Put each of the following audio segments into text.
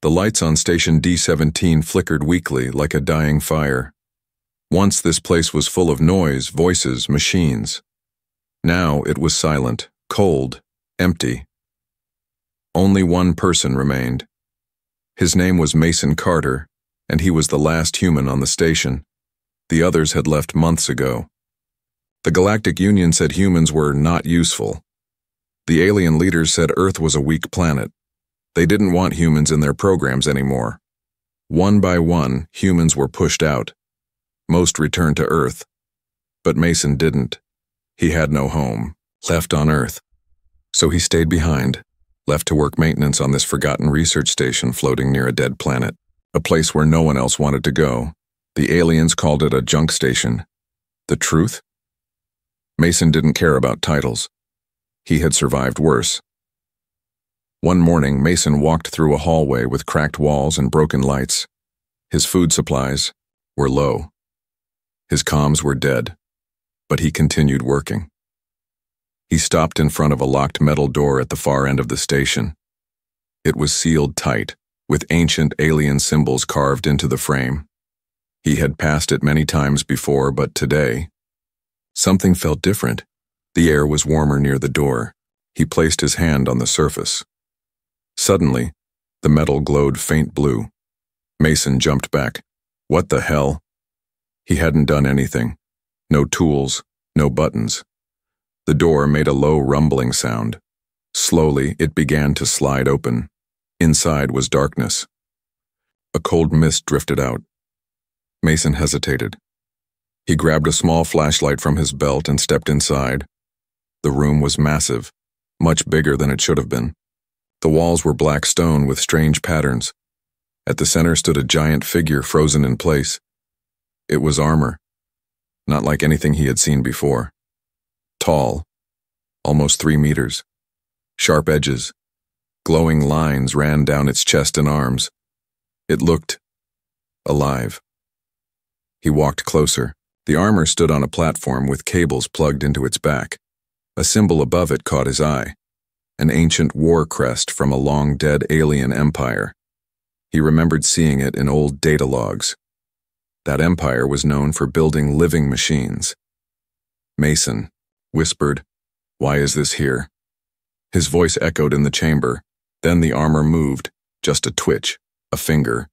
The lights on Station D-17 flickered weakly like a dying fire. Once this place was full of noise, voices, machines. Now it was silent, cold, empty. Only one person remained. His name was Mason Carter, and he was the last human on the station. The others had left months ago. The Galactic Union said humans were not useful. The alien leaders said Earth was a weak planet. They didn't want humans in their programs anymore. One by one, humans were pushed out. Most returned to Earth. But Mason didn't. He had no home, left on Earth. So he stayed behind, left to work maintenance on this forgotten research station floating near a dead planet, a place where no one else wanted to go. The aliens called it a junk station. The truth? Mason didn't care about titles. He had survived worse. One morning, Mason walked through a hallway with cracked walls and broken lights. His food supplies were low. His comms were dead, but he continued working. He stopped in front of a locked metal door at the far end of the station. It was sealed tight, with ancient alien symbols carved into the frame. He had passed it many times before, but today, something felt different. The air was warmer near the door. He placed his hand on the surface. Suddenly, the metal glowed faint blue. Mason jumped back. What the hell? He hadn't done anything. No tools, no buttons. The door made a low rumbling sound. Slowly, it began to slide open. Inside was darkness. A cold mist drifted out. Mason hesitated. He grabbed a small flashlight from his belt and stepped inside. The room was massive, much bigger than it should have been. The walls were black stone with strange patterns. At the center stood a giant figure frozen in place. It was armor, not like anything he had seen before. Tall, almost 3 meters. Sharp edges. Glowing lines ran down its chest and arms. It looked alive. He walked closer. The armor stood on a platform with cables plugged into its back. A symbol above it caught his eye. An ancient war crest from a long-dead alien empire. He remembered seeing it in old data logs. That empire was known for building living machines. Mason whispered, "Why is this here?" His voice echoed in the chamber. Then the armor moved, just a twitch, a finger.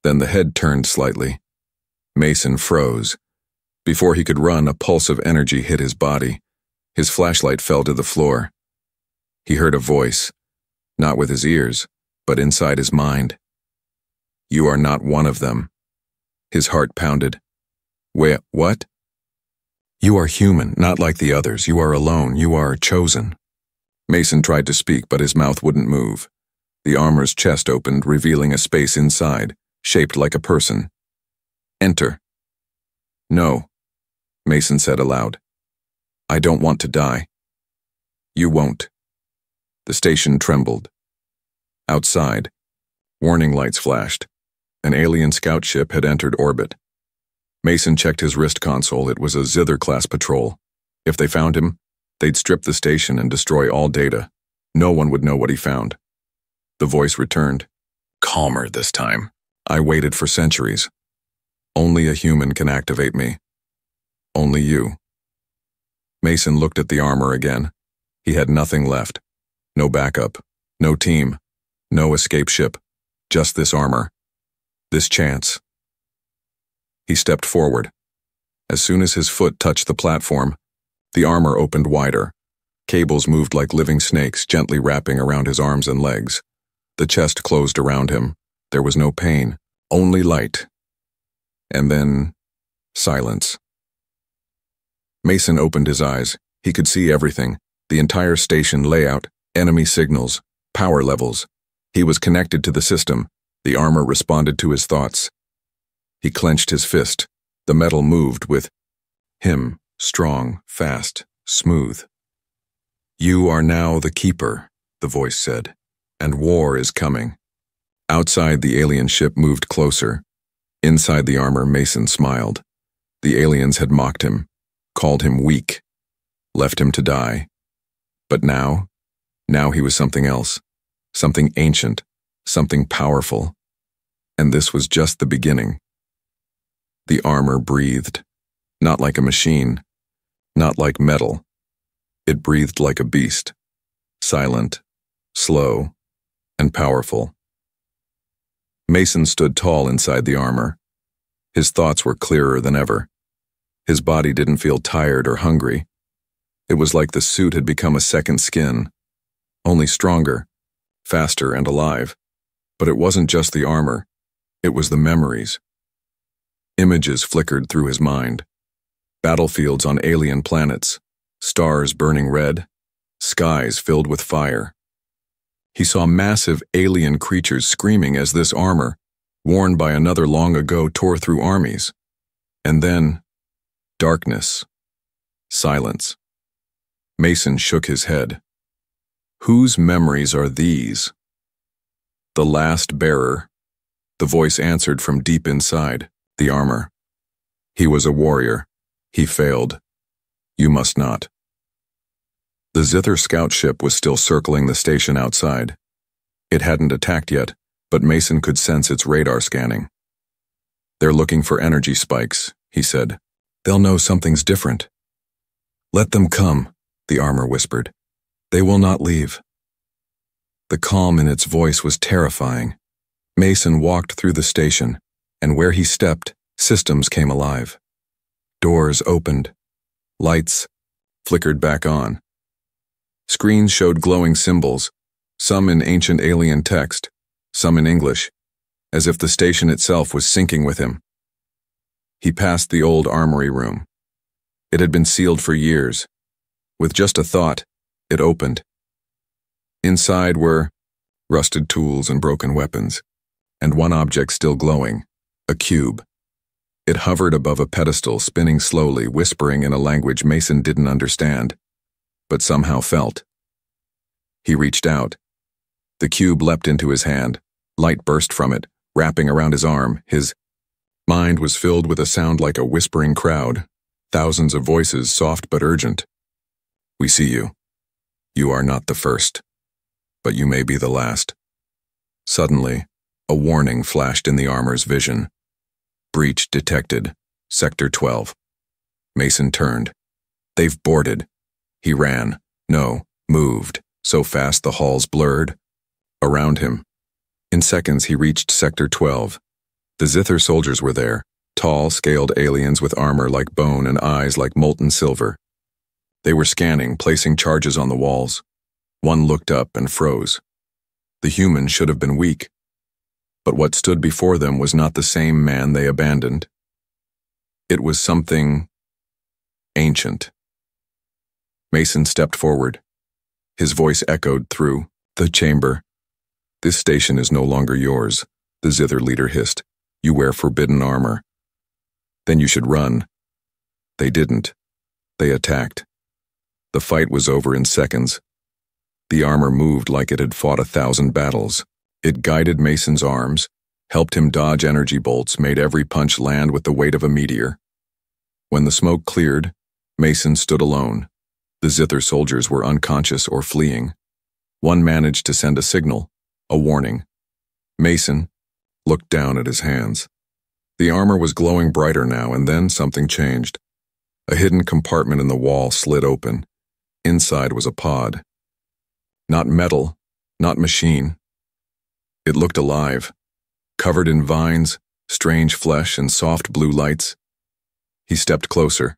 Then the head turned slightly. Mason froze. Before he could run, a pulse of energy hit his body. His flashlight fell to the floor. He heard a voice, not with his ears, but inside his mind. "You are not one of them." His heart pounded. "Wait, what?" "You are human, not like the others. You are alone. You are chosen." Mason tried to speak, but his mouth wouldn't move. The armor's chest opened, revealing a space inside, shaped like a person. "Enter." "No," Mason said aloud. "I don't want to die." "You won't." The station trembled. Outside, warning lights flashed. An alien scout ship had entered orbit. Mason checked his wrist console. It was a Zither-class patrol. If they found him, they'd strip the station and destroy all data. No one would know what he found. The voice returned. Calmer this time. "I waited for centuries. Only a human can activate me. Only you." Mason looked at the armor again. He had nothing left. No backup. No team. No escape ship. Just this armor. This chance. He stepped forward. As soon as his foot touched the platform, the armor opened wider. Cables moved like living snakes, gently wrapping around his arms and legs. The chest closed around him. There was no pain, only light. And then, silence. Mason opened his eyes. He could see everything, the entire station layout, enemy signals, power levels. He was connected to the system. The armor responded to his thoughts. He clenched his fist. The metal moved with him, strong, fast, smooth. "You are now the keeper," the voice said, "and war is coming." Outside, the alien ship moved closer. Inside the armor, Mason smiled. The aliens had mocked him, called him weak, left him to die. But now he was something else, something ancient, something powerful. And this was just the beginning. The armor breathed, not like a machine, not like metal. It breathed like a beast, silent, slow, and powerful. Mason stood tall inside the armor. His thoughts were clearer than ever. His body didn't feel tired or hungry. It was like the suit had become a second skin, only stronger, faster, and alive. But it wasn't just the armor, it was the memories. Images flickered through his mind. Battlefields on alien planets, stars burning red, skies filled with fire. He saw massive alien creatures screaming as this armor, worn by another long ago, tore through armies. And then, darkness, silence. Mason shook his head. Whose memories are these? The last bearer. The voice answered from deep inside, the armor. He was a warrior. He failed. You must not. The Zither scout ship was still circling the station outside. It hadn't attacked yet, but Mason could sense its radar scanning. They're looking for energy spikes, he said. They'll know something's different. Let them come, the armor whispered. They will not leave. The calm in its voice was terrifying. Mason walked through the station, and where he stepped, systems came alive. Doors opened. Lights flickered back on. Screens showed glowing symbols, some in ancient alien text, some in English, as if the station itself was syncing with him. He passed the old armory room. It had been sealed for years. With just a thought, it opened. Inside were rusted tools and broken weapons, and one object still glowing, a cube. It hovered above a pedestal, spinning slowly, whispering in a language Mason didn't understand, but somehow felt. He reached out. The cube leapt into his hand. Light burst from it, wrapping around his arm. His mind was filled with a sound like a whispering crowd, thousands of voices, soft but urgent. We see you. You are not the first, but you may be the last. Suddenly, a warning flashed in the armor's vision. Breach detected. Sector 12. Mason turned. They've boarded. He ran. No, moved. So fast the halls blurred. Around him. In seconds he reached Sector 12. The Zither soldiers were there, tall, scaled aliens with armor like bone and eyes like molten silver. They were scanning, placing charges on the walls. One looked up and froze. The human should have been weak. But what stood before them was not the same man they abandoned. It was something ancient. Mason stepped forward. His voice echoed through the chamber. This station is no longer yours, the Zither leader hissed. You wear forbidden armor. Then you should run. They didn't. They attacked. The fight was over in seconds. The armor moved like it had fought 1,000 battles. It guided Mason's arms, helped him dodge energy bolts, made every punch land with the weight of a meteor. When the smoke cleared, Mason stood alone. The Zither soldiers were unconscious or fleeing. One managed to send a signal, a warning. Mason looked down at his hands. The armor was glowing brighter now, and then something changed. A hidden compartment in the wall slid open. Inside was a pod. Not metal, not machine. It looked alive, covered in vines, strange flesh, and soft blue lights. He stepped closer.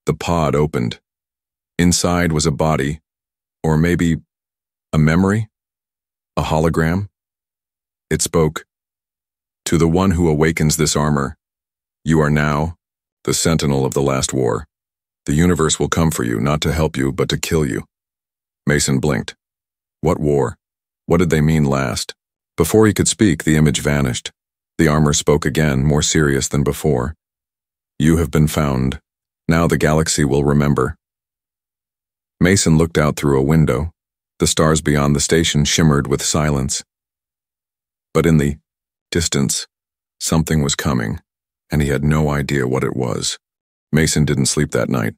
The pod opened. Inside was a body, or maybe a memory, a hologram. It spoke. To the one who awakens this armor, you are now the sentinel of the last war. The universe will come for you, not to help you, but to kill you. Mason blinked. What war? What did they mean last? Before he could speak, the image vanished. The armor spoke again, more serious than before. You have been found. Now the galaxy will remember. Mason looked out through a window. The stars beyond the station shimmered with silence. But in the distance, something was coming, and he had no idea what it was. Mason didn't sleep that night.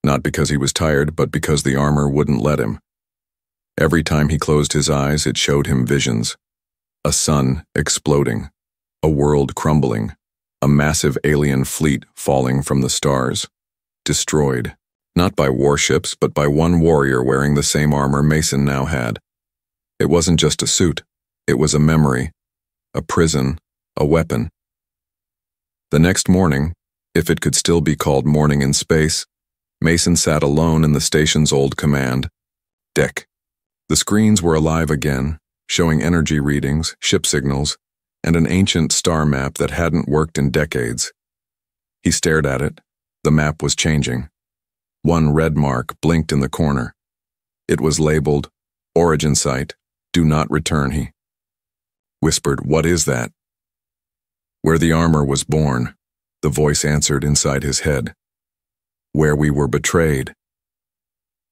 Not because he was tired, but because the armor wouldn't let him. Every time he closed his eyes, it showed him visions. A sun exploding, a world crumbling, a massive alien fleet falling from the stars. Destroyed, not by warships, but by one warrior wearing the same armor Mason now had. It wasn't just a suit, it was a memory, a prison, a weapon. The next morning, if it could still be called morning in space, Mason sat alone in the station's old command deck. The screens were alive again, showing energy readings, ship signals, and an ancient star map that hadn't worked in decades. He stared at it. The map was changing. One red mark blinked in the corner. It was labeled, Origin Site, Do Not Return. He whispered, "What is that?" "Where the armor was born," the voice answered inside his head. "Where we were betrayed."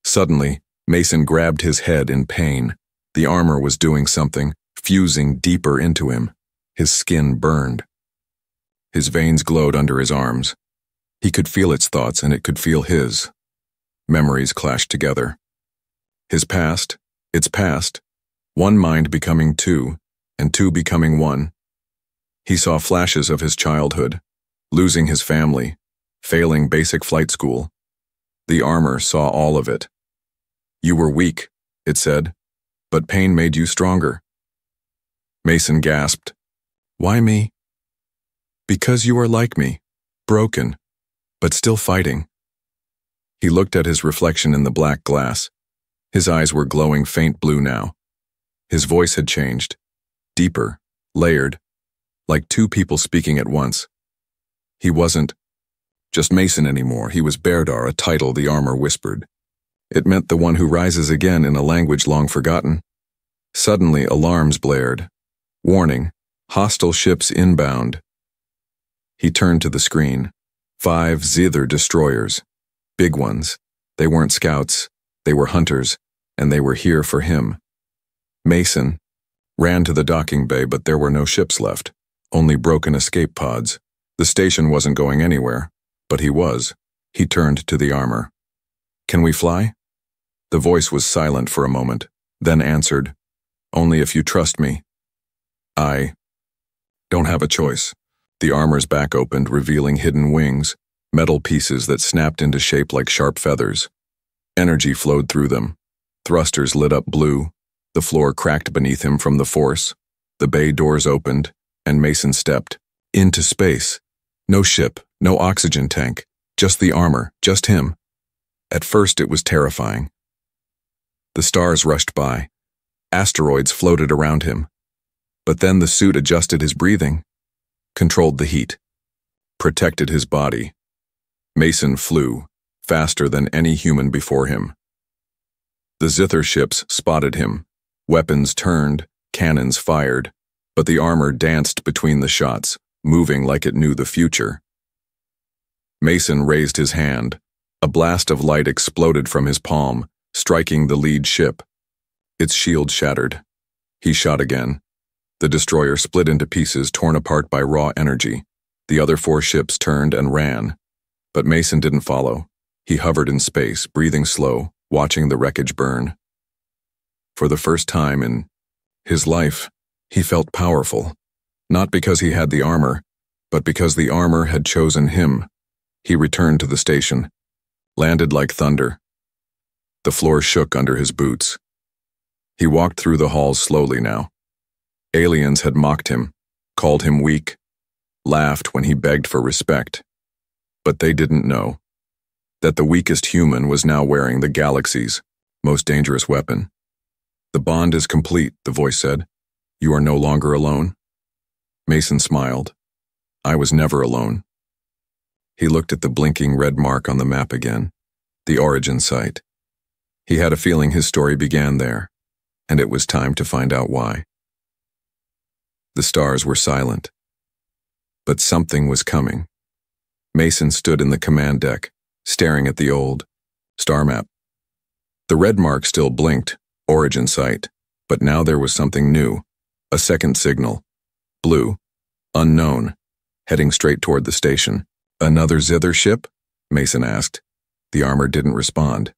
Suddenly, Mason grabbed his head in pain. The armor was doing something, fusing deeper into him. His skin burned. His veins glowed under his arms. He could feel its thoughts and it could feel his. Memories clashed together. His past, its past, one mind becoming two, and two becoming one. He saw flashes of his childhood, losing his family, failing basic flight school. The armor saw all of it. "You were weak," it said, "but pain made you stronger." Mason gasped. "Why me?" "Because you are like me, broken, but still fighting." He looked at his reflection in the black glass. His eyes were glowing faint blue now. His voice had changed, deeper, layered, like two people speaking at once. He wasn't just Mason anymore. He was Berdar, a title the armor whispered. It meant the one who rises again in a language long forgotten. Suddenly, alarms blared. Warning, hostile ships inbound. He turned to the screen. 5 Zither destroyers. Big ones. They weren't scouts, they were hunters, and they were here for him. Mason ran to the docking bay, but there were no ships left, only broken escape pods. The station wasn't going anywhere, but he was. He turned to the armor. "Can we fly?" The voice was silent for a moment, then answered, "Only if you trust me." "I don't have a choice." The armor's back opened, revealing hidden wings, metal pieces that snapped into shape like sharp feathers. Energy flowed through them. Thrusters lit up blue. The floor cracked beneath him from the force. The bay doors opened, and Mason stepped into space. No ship, no oxygen tank, just the armor, just him. At first it was terrifying. The stars rushed by. Asteroids floated around him. But then the suit adjusted his breathing, controlled the heat, protected his body. Mason flew, faster than any human before him. The Zither ships spotted him. Weapons turned, cannons fired, but the armor danced between the shots, moving like it knew the future. Mason raised his hand. A blast of light exploded from his palm, striking the lead ship. Its shield shattered. He shot again. The destroyer split into pieces, torn apart by raw energy. The other 4 ships turned and ran. But Mason didn't follow. He hovered in space, breathing slow, watching the wreckage burn. For the first time in his life, he felt powerful. Not because he had the armor, but because the armor had chosen him. He returned to the station, landed like thunder. The floor shook under his boots. He walked through the halls slowly now. Aliens had mocked him, called him weak, laughed when he begged for respect. But they didn't know that the weakest human was now wearing the galaxy's most dangerous weapon. "The bond is complete," the voice said. "You are no longer alone." Mason smiled. "I was never alone." He looked at the blinking red mark on the map again, the origin site. He had a feeling his story began there, and it was time to find out why. The stars were silent, but something was coming. Mason stood in the command deck, staring at the old star map. The red mark still blinked, origin site, but now there was something new, a second signal. Blue, unknown, heading straight toward the station. "Another Zither ship?" Mason asked. The armor didn't respond.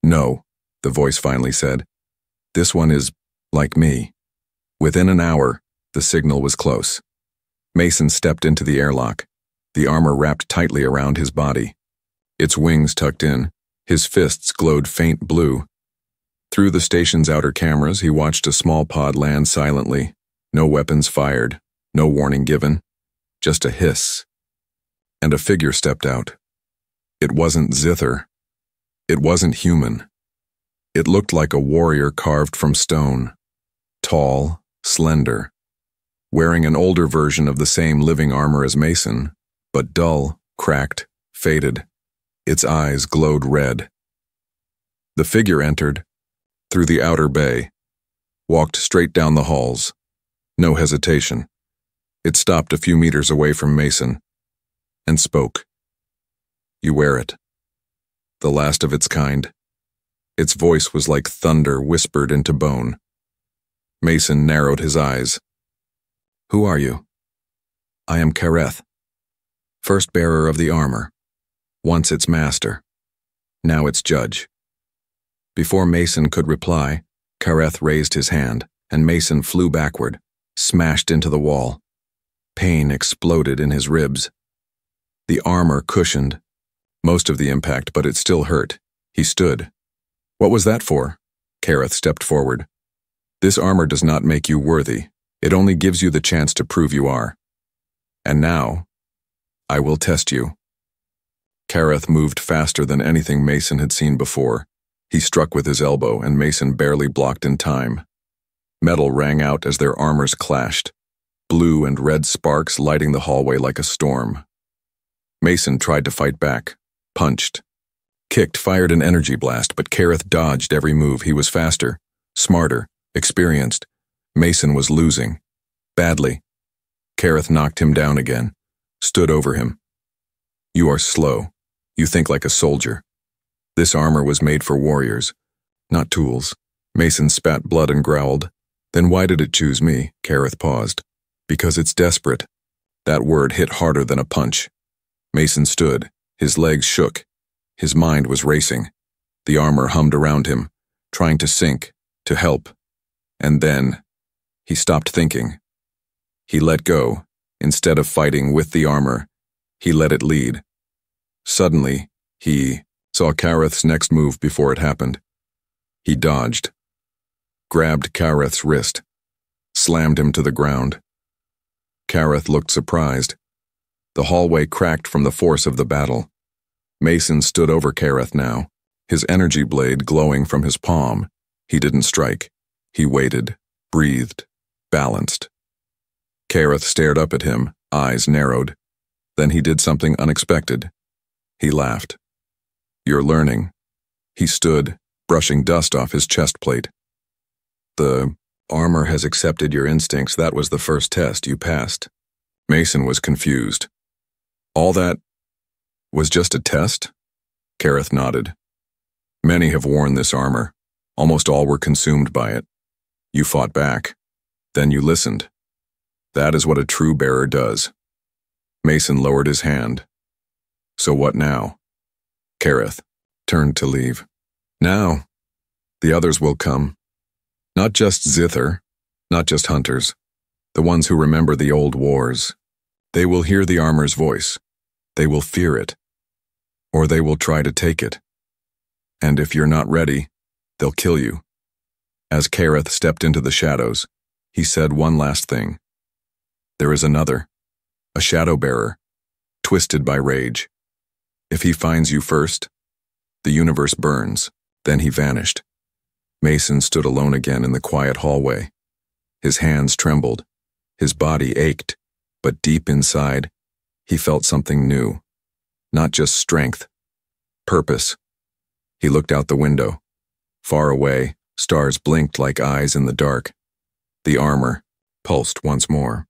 "No," the voice finally said. "This one is like me." Within an hour, the signal was close. Mason stepped into the airlock, the armor wrapped tightly around his body. Its wings tucked in, his fists glowed faint blue. Through the station's outer cameras, he watched a small pod land silently. No weapons fired, no warning given, just a hiss. And a figure stepped out. It wasn't Zither. It wasn't human. It looked like a warrior carved from stone. Tall, slender, wearing an older version of the same living armor as Mason, but dull, cracked, faded. Its eyes glowed red. The figure entered, through the outer bay, walked straight down the halls. No hesitation. It stopped a few meters away from Mason, and spoke. "You wear it. The last of its kind." Its voice was like thunder whispered into bone. Mason narrowed his eyes. "Who are you?" "I am Kareth, first bearer of the armor, once its master, now its judge." Before Mason could reply, Kareth raised his hand, and Mason flew backward, smashed into the wall. Pain exploded in his ribs. The armor cushioned most of the impact, but it still hurt. He stood. "What was that for?" Kareth stepped forward. "This armor does not make you worthy. It only gives you the chance to prove you are. And now, I will test you." Kareth moved faster than anything Mason had seen before. He struck with his elbow, and Mason barely blocked in time. Metal rang out as their armors clashed, blue and red sparks lighting the hallway like a storm. Mason tried to fight back, punched, kicked, fired an energy blast, but Kareth dodged every move. He was faster, smarter, experienced. Mason was losing. Badly. Kareth knocked him down again, stood over him. "You are slow. You think like a soldier. This armor was made for warriors, not tools." Mason spat blood and growled. "Then why did it choose me?" Kareth paused. "Because it's desperate." That word hit harder than a punch. Mason stood. His legs shook. His mind was racing. The armor hummed around him, trying to sink, to help. And then, he stopped thinking. He let go. Instead of fighting with the armor, he let it lead. Suddenly, he saw Kareth's next move before it happened. He dodged, grabbed Kareth's wrist, slammed him to the ground. Kareth looked surprised. The hallway cracked from the force of the battle. Mason stood over Kareth now, his energy blade glowing from his palm. He didn't strike. He waited, breathed, balanced. Kareth stared up at him, eyes narrowed. Then he did something unexpected. He laughed. "You're learning." He stood, brushing dust off his chest plate. "The armor has accepted your instincts. That was the first test. You passed." Mason was confused. "All that was just a test?" Kareth nodded. "Many have worn this armor. Almost all were consumed by it. You fought back. Then you listened. That is what a true bearer does." Mason lowered his hand. "So what now?" Kareth turned to leave. "Now, the others will come. Not just Zither, not just hunters, the ones who remember the old wars. They will hear the armor's voice. They will fear it. Or they will try to take it. And if you're not ready, they'll kill you." As Kareth stepped into the shadows, he said one last thing. "There is another, a shadow bearer, twisted by rage. If he finds you first, the universe burns." Then he vanished. Mason stood alone again in the quiet hallway. His hands trembled. His body ached, but deep inside, he felt something new. Not just strength, purpose. He looked out the window. Far away, stars blinked like eyes in the dark. The armor pulsed once more.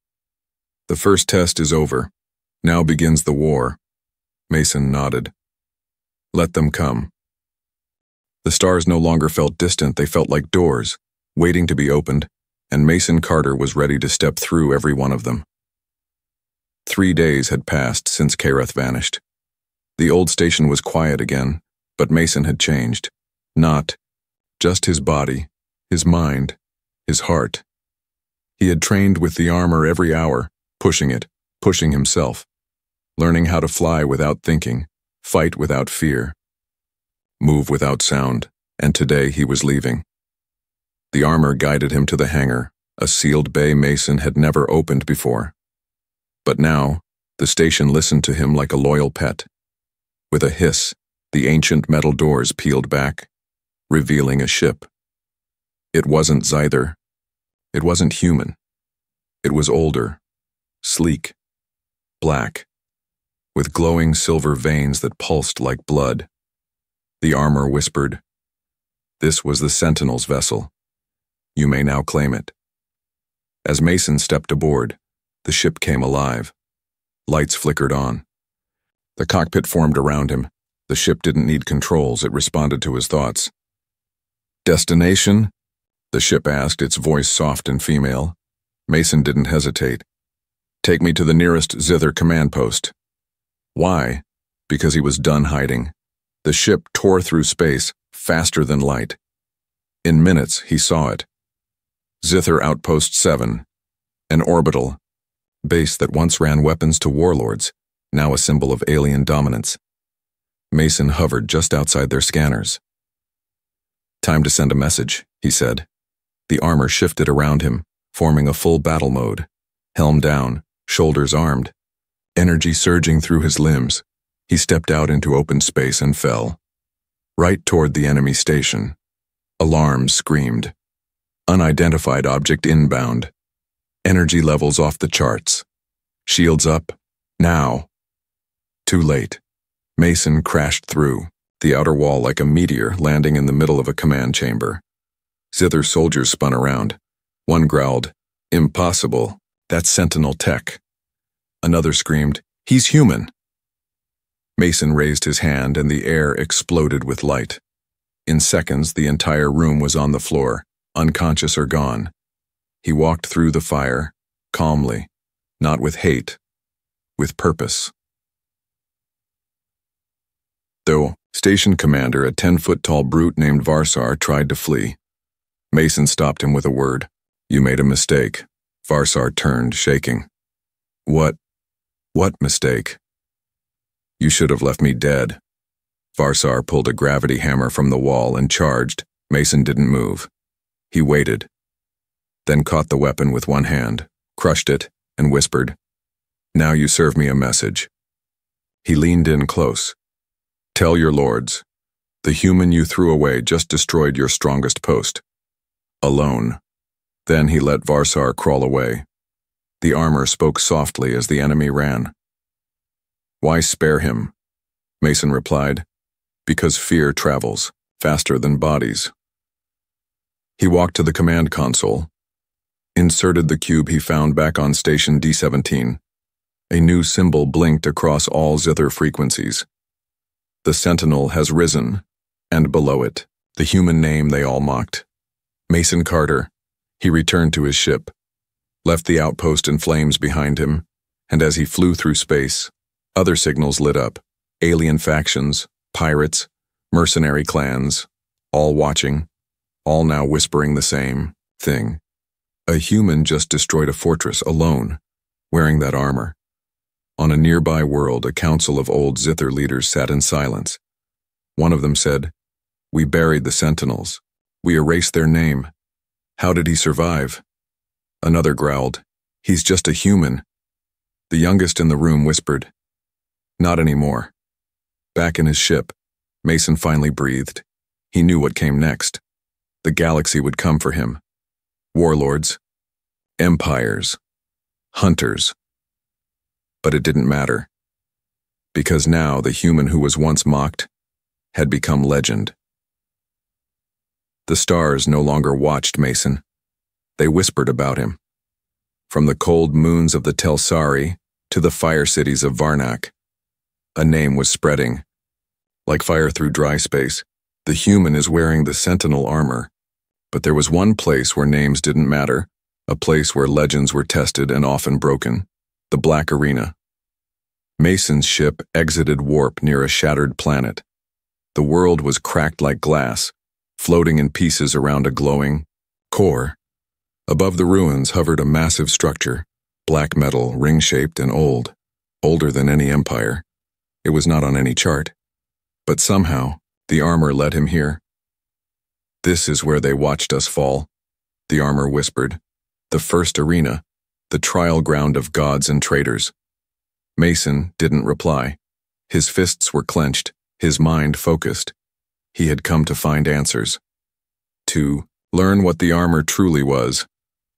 "The first test is over. Now begins the war." Mason nodded. "Let them come." The stars no longer felt distant. They felt like doors, waiting to be opened, and Mason Carter was ready to step through every one of them. 3 days had passed since Kareth vanished. The old station was quiet again, but Mason had changed. Not just his body, his mind, his heart. He had trained with the armor every hour, pushing it, pushing himself, learning how to fly without thinking, fight without fear, move without sound, and today he was leaving. The armor guided him to the hangar, a sealed bay Mason had never opened before. But now, the station listened to him like a loyal pet. With a hiss, the ancient metal doors peeled back, revealing a ship. It wasn't Zyther. It wasn't human. It was older, sleek, black, with glowing silver veins that pulsed like blood. The armor whispered, "This was the Sentinel's vessel. You may now claim it." As Mason stepped aboard, the ship came alive. Lights flickered on. The cockpit formed around him. The ship didn't need controls, it responded to his thoughts. "Destination?" the ship asked, its voice soft and female. Mason didn't hesitate. "Take me to the nearest Zither command post." Why? Because he was done hiding. The ship tore through space, faster than light. In minutes, he saw it. Zither Outpost 7, an orbital base that once ran weapons to warlords, now a symbol of alien dominance. Mason hovered just outside their scanners. "Time to send a message," he said. The armor shifted around him, forming a full battle mode. Helm down, shoulders armed. Energy surging through his limbs, he stepped out into open space and fell. Right toward the enemy station. Alarms screamed. Unidentified object inbound. Energy levels off the charts. Shields up. Now. Too late. Mason crashed through, the outer wall like a meteor landing in the middle of a command chamber. Zither soldiers spun around. One growled, "Impossible. That's Sentinel tech." Another screamed, "He's human." Mason raised his hand and the air exploded with light. In seconds, the entire room was on the floor, unconscious or gone. He walked through the fire, calmly, not with hate, with purpose. Though, station commander, a 10-foot-tall brute named Varsar, tried to flee. Mason stopped him with a word. "You made a mistake." Varsar turned, shaking. What mistake?" "You should have left me dead." Varsar pulled a gravity hammer from the wall and charged. Mason didn't move. He waited, then caught the weapon with one hand, crushed it, and whispered, "Now you serve me a message." He leaned in close. "Tell your lords, the human you threw away just destroyed your strongest post. Alone." Then he let Varsar crawl away. The armor spoke softly as the enemy ran. "Why spare him?" Mason replied, "Because fear travels faster than bodies." He walked to the command console, inserted the cube he found back on station D17. A new symbol blinked across all Zither frequencies. The Sentinel has risen, and below it, the human name they all mocked. Mason Carter. He returned to his ship, left the outpost in flames behind him, and as he flew through space, other signals lit up. Alien factions, pirates, mercenary clans, all watching, all now whispering the same thing. A human just destroyed a fortress alone, wearing that armor. On a nearby world, a council of old Zither leaders sat in silence. One of them said, "We buried the Sentinels. We erased their name. How did he survive?" Another growled, "He's just a human." The youngest in the room whispered, "Not anymore." Back in his ship, Mason finally breathed. He knew what came next. The galaxy would come for him. Warlords, empires, hunters. But it didn't matter, because now the human who was once mocked had become legend. The stars no longer watched Mason. They whispered about him. From the cold moons of the Telsari to the fire cities of Varnak, a name was spreading. Like fire through dry space, the human is wearing the Sentinel armor. But there was one place where names didn't matter, a place where legends were tested and often broken, the Black Arena. Mason's ship exited warp near a shattered planet. The world was cracked like glass, floating in pieces around a glowing core. Above the ruins hovered a massive structure, black metal, ring-shaped and old, older than any empire. It was not on any chart. But somehow, the armor led him here. "This is where they watched us fall," the armor whispered. "The first arena, the trial ground of gods and traitors." Mason didn't reply. His fists were clenched, his mind focused. He had come to find answers. To learn what the armor truly was,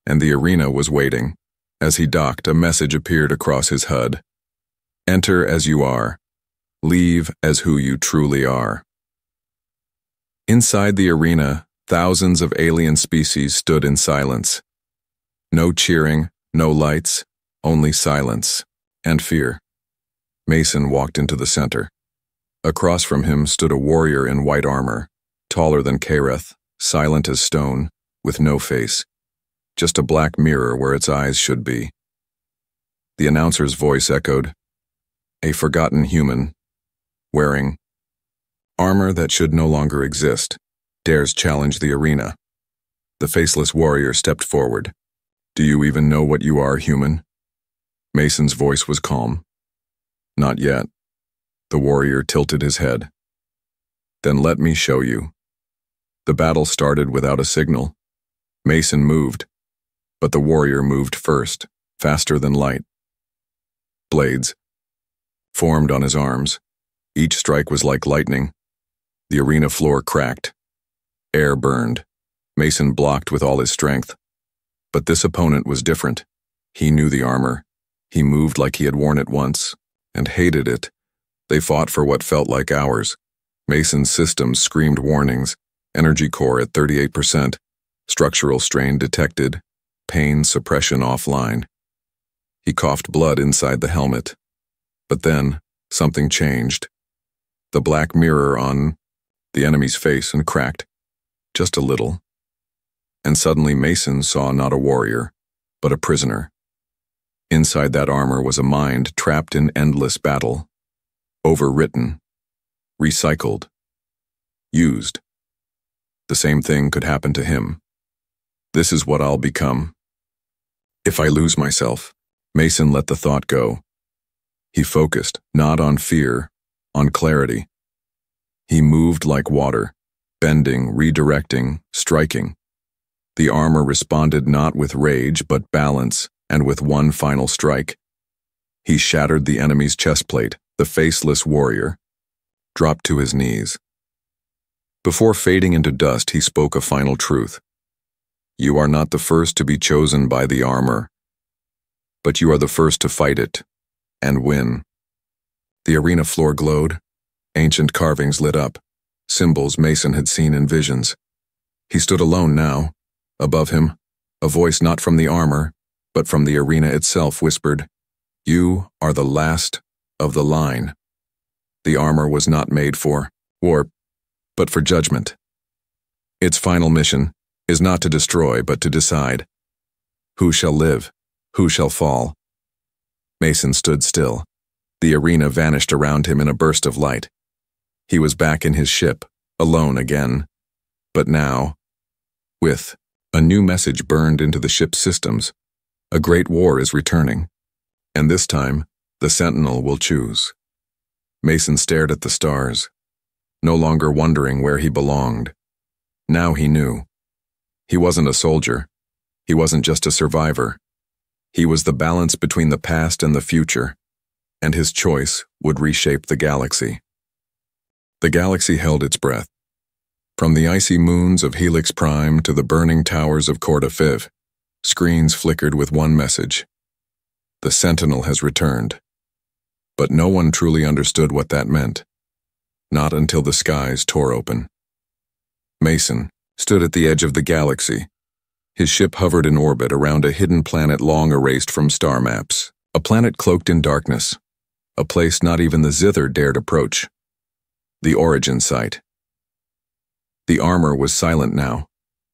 and the arena was waiting. As he docked, a message appeared across his HUD. "Enter as you are. Leave as who you truly are." Inside the arena, thousands of alien species stood in silence. No cheering, no lights, only silence and fear. Mason walked into the center. Across from him stood a warrior in white armor, taller than Kareth, silent as stone, with no face. Just a black mirror where its eyes should be. The announcer's voice echoed, "A forgotten human, wearing armor that should no longer exist, dares challenge the arena." The faceless warrior stepped forward. "Do you even know what you are, human?" Mason's voice was calm. "Not yet." The warrior tilted his head. "Then let me show you." The battle started without a signal. Mason moved, but the warrior moved first, faster than light. Blades formed on his arms. Each strike was like lightning. The arena floor cracked. Air burned. Mason blocked with all his strength. But this opponent was different. He knew the armor. He moved like he had worn it once, and hated it. They fought for what felt like hours. Mason's systems screamed warnings. Energy core at 38%. Structural strain detected. Pain suppression offline. He coughed blood inside the helmet. But then, something changed. The black mirror on the enemy's face and cracked. Just a little. And suddenly Mason saw not a warrior, but a prisoner. Inside that armor was a mind trapped in endless battle. Overwritten. Recycled. Used. The same thing could happen to him. "This is what I'll become. If I lose myself." Mason let the thought go. He focused, not on fear, on clarity. He moved like water, bending, redirecting, striking. The armor responded not with rage, but balance, and with one final strike. He shattered the enemy's chestplate, the faceless warrior, dropped to his knees. Before fading into dust, he spoke a final truth. "You are not the first to be chosen by the armor, but you are the first to fight it, and win." The arena floor glowed. Ancient carvings lit up, symbols Mason had seen in visions. He stood alone now. Above him, a voice not from the armor, but from the arena itself whispered, "You are the last of the line." The armor was not made for war, but for judgment. Its final mission is not to destroy, but to decide. Who shall live? Who shall fall? Mason stood still. The arena vanished around him in a burst of light. He was back in his ship, alone again. But now, with a new message burned into the ship's systems, a great war is returning. And this time, the Sentinel will choose. Mason stared at the stars, no longer wondering where he belonged. Now he knew. He wasn't a soldier. He wasn't just a survivor. He was the balance between the past and the future, and his choice would reshape the galaxy. The galaxy held its breath. From the icy moons of Helix Prime to the burning towers of Corda Fiv, screens flickered with one message. The Sentinel has returned. But no one truly understood what that meant. Not until the skies tore open. Mason stood at the edge of the galaxy. His ship hovered in orbit around a hidden planet long erased from star maps. A planet cloaked in darkness. A place not even the Zither dared approach. The origin site. The armor was silent now.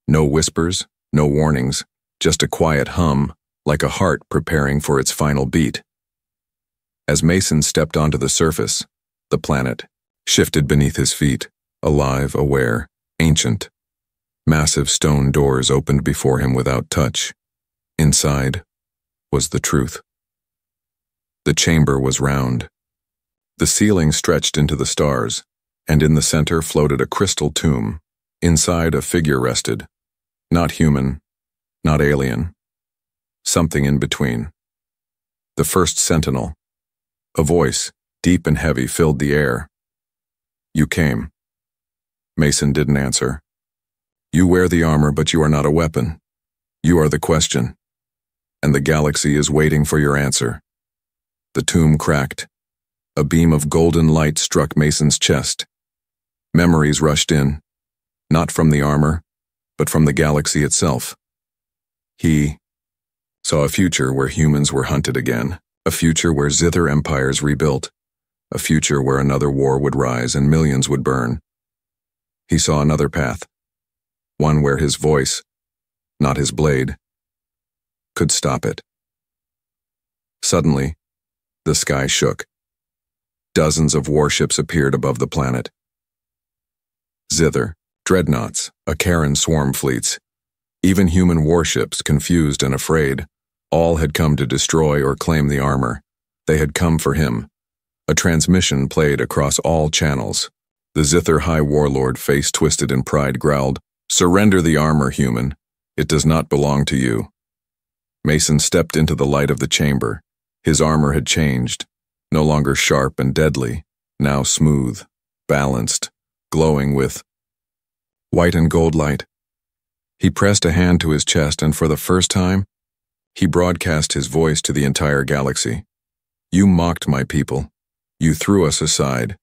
No whispers, no warnings, just a quiet hum, like a heart preparing for its final beat. As Mason stepped onto the surface, the planet shifted beneath his feet, alive, aware, ancient. Massive stone doors opened before him without touch. Inside was the truth. The chamber was round. The ceiling stretched into the stars, and in the center floated a crystal tomb. Inside, a figure rested. Not human, not alien. Something in between. The first sentinel. A voice, deep and heavy, filled the air. "You came." Mason didn't answer. "You wear the armor, but you are not a weapon. You are the question. And the galaxy is waiting for your answer." The tomb cracked. A beam of golden light struck Mason's chest. Memories rushed in, not from the armor, but from the galaxy itself. He saw a future where humans were hunted again, a future where zither empires rebuilt, a future where another war would rise and millions would burn. He saw another path, one where his voice, not his blade, could stop it. Suddenly, the sky shook. Dozens of warships appeared above the planet. Zither, dreadnoughts, Acheran swarm fleets, even human warships, confused and afraid, all had come to destroy or claim the armor. They had come for him. A transmission played across all channels. The Zither High Warlord, face twisted in pride, growled, "Surrender the armor, human. It does not belong to you." Mason stepped into the light of the chamber. His armor had changed, no longer sharp and deadly, now smooth, balanced, glowing with white and gold light. He pressed a hand to his chest, and for the first time, he broadcast his voice to the entire galaxy. "You mocked my people. You threw us aside.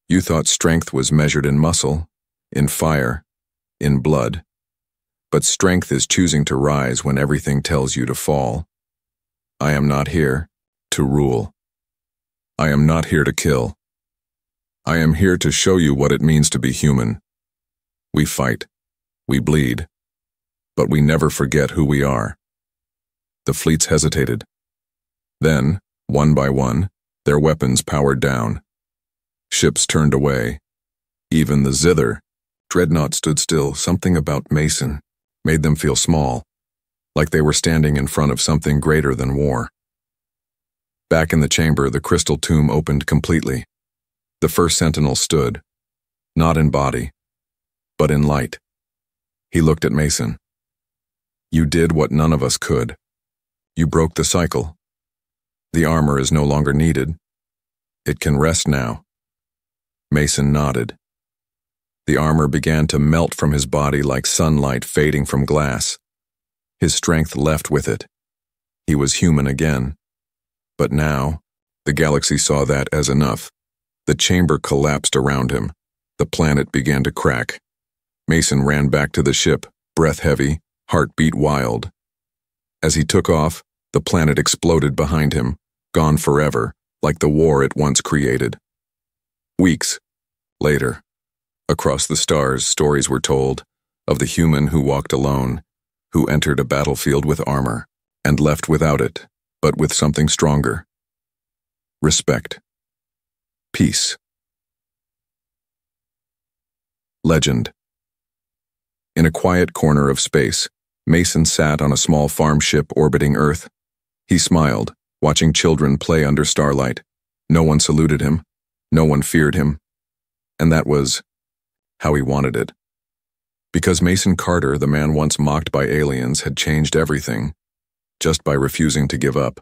You thought strength was measured in muscle, in fire, in blood. But strength is choosing to rise when everything tells you to fall. I am not here to rule. I am not here to kill. I am here to show you what it means to be human. We fight, we bleed, but we never forget who we are." The fleets hesitated. Then, one by one, their weapons powered down. Ships turned away. Even the Zither dreadnought stood still. Something about Mason made them feel small, like they were standing in front of something greater than war. Back in the chamber, the crystal tomb opened completely. The first sentinel stood, not in body, but in light. He looked at Mason. "You did what none of us could. You broke the cycle. The armor is no longer needed. It can rest now." Mason nodded. The armor began to melt from his body like sunlight fading from glass. His strength left with it. He was human again. But now, the galaxy saw that as enough. The chamber collapsed around him. The planet began to crack. Mason ran back to the ship, breath heavy, heartbeat wild. As he took off, the planet exploded behind him, gone forever, like the war it once created. Weeks later, across the stars, stories were told of the human who walked alone, who entered a battlefield with armor, and left without it, but with something stronger. Respect. Peace. Legend. In a quiet corner of space, Mason sat on a small farm ship orbiting Earth. He smiled, watching children play under starlight. No one saluted him. No one feared him. And that was how he wanted it. Because Mason Carter, the man once mocked by aliens, had changed everything, just by refusing to give up.